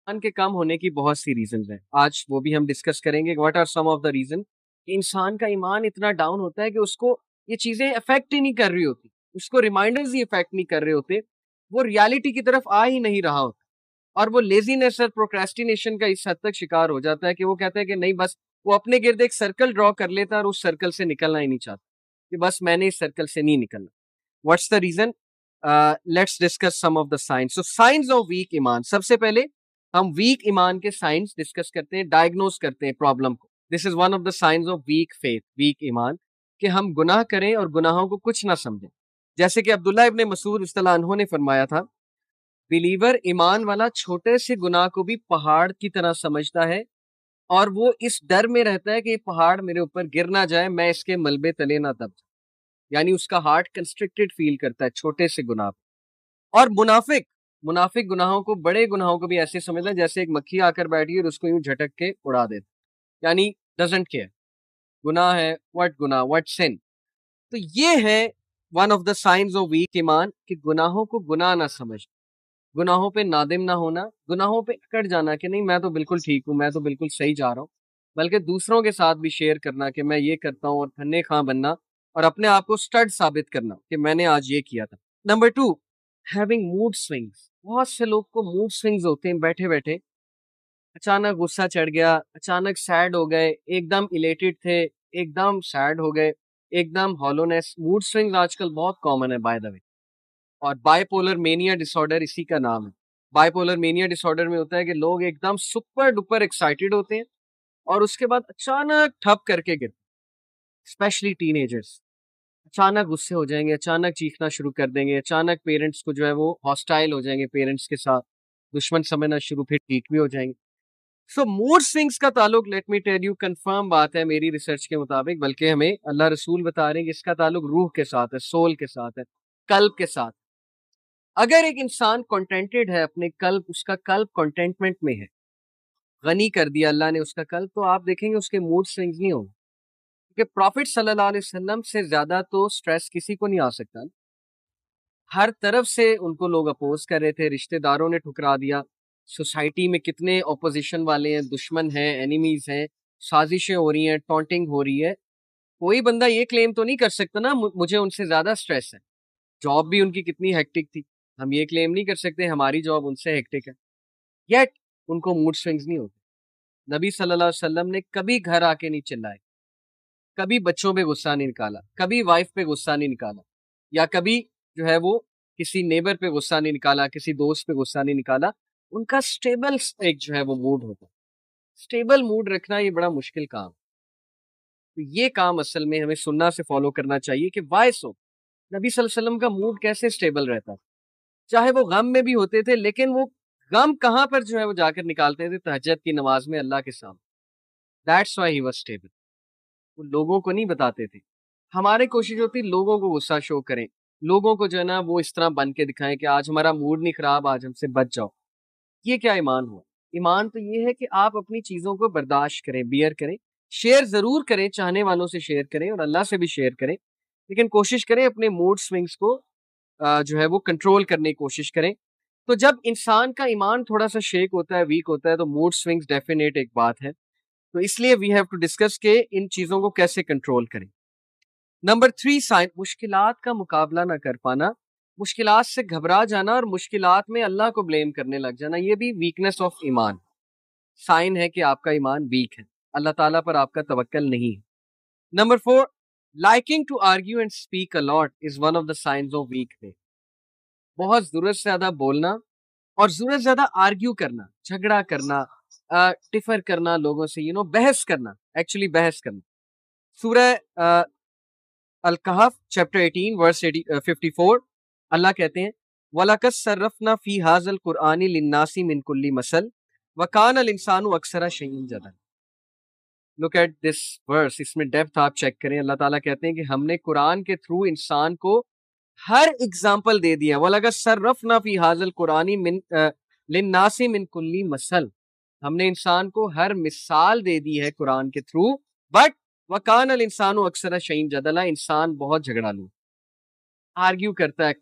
ایمان کے کم ہونے کی بہت سی ریزنز ہیں، آج وہ بھی ہم ڈسکس کریں گے. What are some of the reason کہ انسان کا ایمان اتنا ڈاؤن ہوتا ہے کہ اس کو یہ چیزیں افیکٹ ہی نہیں کر رہی ہوتی، اس کو ریمائنڈرز ہی افیکٹ نہیں کر رہے ہوتے، وہ ریالٹی کی طرف آ ہی نہیں رہا ہوتا، اور وہ لیزینس اور پروکریسٹینیشن کا اس حد تک شکار ہو جاتا ہے کہ وہ کہتا ہے کہ نہیں، بس وہ اپنے گرد ایک سرکل ڈرا کر لیتا ہے اور اس سرکل سے نکلنا ہی نہیں چاہتا کہ بس میں نے اس سرکل سے نہیں نکلنا. What's the reason? Let's discuss some of the signs. So signs of weak ایمان. سب سے پہلے ہم ویک ایمان کے سائنس ڈسکس کرتے ہیں، ڈائگنوز کرتے ہیں پرابلم کو. This is one of the signs of weak faith, weak ایمان، کہ ہم گناہ کریں اور گناہوں کو کچھ نہ سمجھیں. جیسے کہ عبداللہ ابن مسعود رضی اللہ عنہ نے فرمایا تھا، بلیور ایمان والا چھوٹے سے گناہ کو بھی پہاڑ کی طرح سمجھتا ہے اور وہ اس ڈر میں رہتا ہے کہ یہ پہاڑ میرے اوپر گر نہ جائے، میں اس کے ملبے تلے نہ دب جاؤں. یعنی اس کا ہارٹ کنسٹرکٹڈ فیل کرتا ہے چھوٹے سے گناہ. اور منافق گناہوں کو، بڑے گناہوں کو بھی ایسے سمجھتا ہے جیسے ایک مکھی آ کر بیٹھی اور اس کو یوں جھٹک کے اڑا دیتا، یعنی ڈزنٹ کیئر. گناہ ہے، واٹ گناہ، واٹ سن. تو یہ ہے one of the signs of weak ایمان کہ گناہوں کو گناہ نہ سمجھ، گناہوں پہ نادم نہ ہونا، گناہوں پہ اکڑ جانا کہ نہیں میں تو بالکل ٹھیک ہوں، میں تو بالکل صحیح جا رہا ہوں، بلکہ دوسروں کے ساتھ بھی شیئر کرنا کہ میں یہ کرتا ہوں اور کھنے خواہ بننا اور اپنے آپ کو سٹڈ ثابت کرنا کہ میں نے آج یہ کیا تھا. Number 2، having mood swings. بہت سے لوگ کو موڈ سوئنگز ہوتے ہیں، بیٹھے بیٹھے اچانک غصہ چڑھ گیا، اچانک سیڈ ہو گئے، ایک دم الیٹڈ تھے، ایک دم سیڈ ہو گئے، ایک دم ہالونیس. موڈ سوئنگز آج کل بہت کامن ہے بائی دا وے. اور bipolar mania disorder اسی کا نام ہے. Bipolar mania disorder میں ہوتا ہے کہ لوگ ایک دم سپر ڈپر ایکسائٹیڈ ہوتے ہیں اور اس کے بعد اچانک ٹھپ کر کے گرتے، اسپیشلی ٹین ایجرز. اچانک غصے ہو جائیں گے، اچانک چیخنا شروع کر دیں گے، اچانک پیرنٹس کو جو ہے وہ ہاسٹائل ہو جائیں گے، پیرنٹس کے ساتھ دشمن سمجھنا شروع، پھر ٹھیک بھی ہو جائیں گے. سو موڈ سوئنگز کا تعلق، let me tell you, confirm بات ہے میری ریسرچ کے مطابق، بلکہ ہمیں اللہ رسول بتا رہے ہیں کہ اس کا تعلق روح کے ساتھ ہے، سول کے ساتھ ہے، قلب کے ساتھ. اگر ایک انسان کنٹینٹڈ ہے اپنے قلب، اس کا قلب کنٹینٹمنٹ میں ہے، غنی کر دیا اللہ نے اس کا قلب، تو آپ دیکھیں گے اس کے موڈ سوئنگز نہیں ہوں گے. کیونکہ پروفٹ صلی اللہ علیہ وسلم سے زیادہ تو سٹریس کسی کو نہیں آ سکتا. ہر طرف سے ان کو لوگ اپوز کر رہے تھے، رشتہ داروں نے ٹھکرا دیا، سوسائٹی میں کتنے اپوزیشن والے ہیں، دشمن ہیں، اینیمیز ہیں، سازشیں ہو رہی ہیں، ٹونٹنگ ہو رہی ہے. کوئی بندہ یہ کلیم تو نہیں کر سکتا نا مجھے ان سے زیادہ سٹریس ہے. جاب بھی ان کی کتنی ہیکٹک تھی، ہم یہ کلیم نہیں کر سکتے ہماری جاب ان سے ہیکٹک ہے. یٹ ان کو موڈ سوئنگز نہیں ہوتے. نبی صلی اللہ علیہ وسلم نے کبھی گھر آ کے نہیں چلائے، کبھی بچوں پہ غصہ نہیں نکالا، کبھی وائف پہ غصہ نہیں نکالا، یا کبھی جو ہے وہ کسی نیبر پہ غصہ نہیں نکالا، کسی دوست پہ غصہ نہیں نکالا. ان کا سٹیبل ایک جو ہے وہ موڈ ہوتا ہے. سٹیبل موڈ رکھنا یہ بڑا مشکل کام. تو یہ کام اصل میں ہمیں سننا سے فالو کرنا چاہیے کہ وائے سو نبی صلی اللہ علیہ وسلم کا موڈ کیسے سٹیبل رہتا تھا. چاہے وہ غم میں بھی ہوتے تھے، لیکن وہ غم کہاں پر جو ہے وہ جا کر نکالتے تھے؟ تہجد کی نماز میں اللہ کے سامنے. That's why he was stable. وہ لوگوں کو نہیں بتاتے تھے. ہماری کوشش ہوتی لوگوں کو غصہ شو کریں، لوگوں کو جو ہے نا وہ اس طرح بن کے دکھائیں کہ آج ہمارا موڈ نہیں خراب، آج ہم سے بچ جاؤ. یہ کیا ایمان ہوا؟ ایمان تو یہ ہے کہ آپ اپنی چیزوں کو برداشت کریں، بیئر کریں، شیئر ضرور کریں، چاہنے والوں سے شیئر کریں اور اللہ سے بھی شیئر کریں، لیکن کوشش کریں اپنے موڈ سوئنگز کو جو ہے وہ کنٹرول کرنے کی کوشش کریں. تو جب انسان کا ایمان تھوڑا سا شیک ہوتا ہے، ویک ہوتا ہے، تو موڈ سوئنگز ڈیفینیٹ ایک بات ہے. تو اس لیے وی ہیو ٹو ڈسکس کہ ان چیزوں کو کیسے کنٹرول کریں. نمبر 3 سائن، مشکلات کا مقابلہ نہ کر پانا، مشکلات سے گھبرا جانا اور مشکلات میں اللہ کو بلیم کرنے لگ جانا، یہ بھی ویکنس آف ایمان، سائن ہے کہ آپ کا ایمان ویک ہے، اللہ تعالیٰ پر آپ کا توکل نہیں ہے. Number 4، liking to argue and speak a lot is one of the signs of weak faith. بہت ضرورت سے زیادہ بولنا اور ضرورت سے زیادہ آرگیو کرنا، جھگڑا کرنا، ڈفر کرنا لوگوں سے، بحث کرنا، ایکچولی بحث کرنا. سورہ الکہف چیپٹر 18 ورس 54 اللہ کہتے ہیں وَلَقَدْ صَرَّفْنَا فِي هَذَا الْقُرْآنِ لِلنَّاسِ مِنْ كُلِّ مَثَلٍ وَكَانَ الْإِنسَانُ أَكْثَرَ شَيْءٍ جَدَلًا. لک ایٹ دس ورس، اس میں ڈیپتھ آپ چیک کریں. اللہ تعالیٰ کہتے ہیں کہ ہم نے قرآن کے تھرو انسان کو ہر اگزامپل دے دیا. وَلَقَدْ صَرَّفْنَا فِي هَذَا الْقُرْآنِ لِلنَّاسِ مِنْ كُلِّ مَثَلٍ. ہم نے انسان کو ہر مثال دے دی ہے قرآن کے تھرو. بٹ وَكَانَ الْإِنسَانُ أَكْثَرَ شَيْءٍ جَدَلًا، انسان بہت جھگڑالو، آرگیو کرتا ہے،